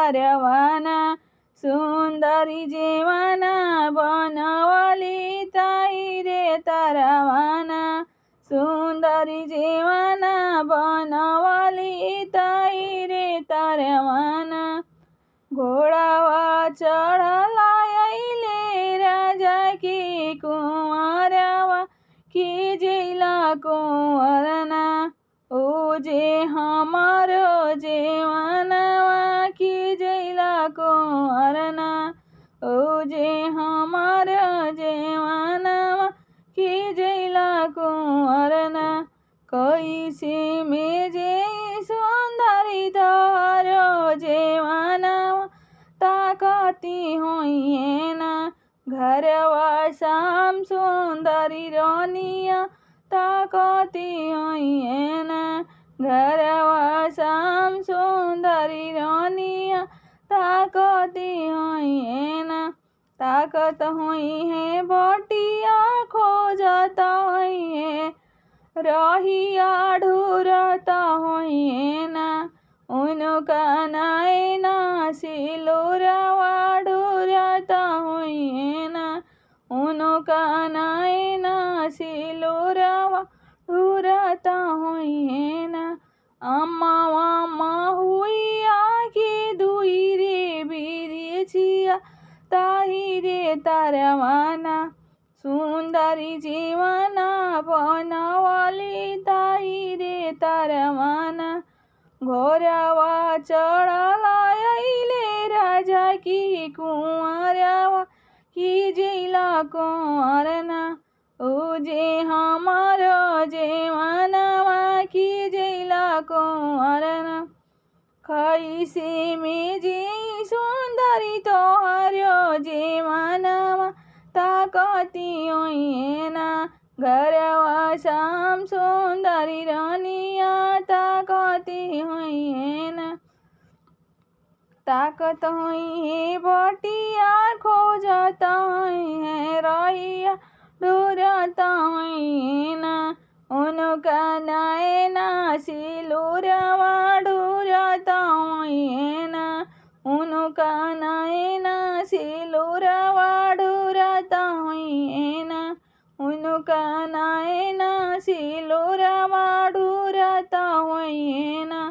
तारवाना सुंदरी जीवना बनवली ताई रे तारवाना सुंदरी जीवना बनवली ताई रे तारवाना घोड़ावा चढ़लायले राजा की कुंवरवा की जिला कुंवरना ओ जे हमारो जीवनवा की जिला कुंवरना ओ जे हमारो जीवनवा की जिला कुंवरना कैसे में जे सुंदरी तारो जीवनवा ताकती होइए ना घरवा शाम सुंदरी रानिया ताकती होइए ना घरवा शाम सुंदरी रानिया ताकती होइए ना ताकत हुई है बटिया खोजता होइए रहिया ढूरता होइए ना उनका नैना सिलोरवा ढूरता होइए ना उनका नैना सिलोरवा ढूरता होइए ना अम्मा हुइया की दुई रे बिरिचिया ताही रे तारवाना सुंदरी जीवना बनवली ताही रे तारवाना घोड़ावा चढ़लायले राजा की कुंवरवा की जिला कुंवरना ओ जे हमारो जीवनवा की जिला कुंवरना कैसे में जी सुंदरी तोहरो जीवनवा ताकती होइए ना घरवा शाम सुंदरी रानिया ताकती होइए ना ताकत हुई है बटिया खोजता है रहिया ढूरता हुई ना उनका नैना सिलोरवा ढूरता हुई ना उनका नैना सिलोरवा ढूरता हुई ना उनका नैना सिलोरवा ढूरता हुई ना।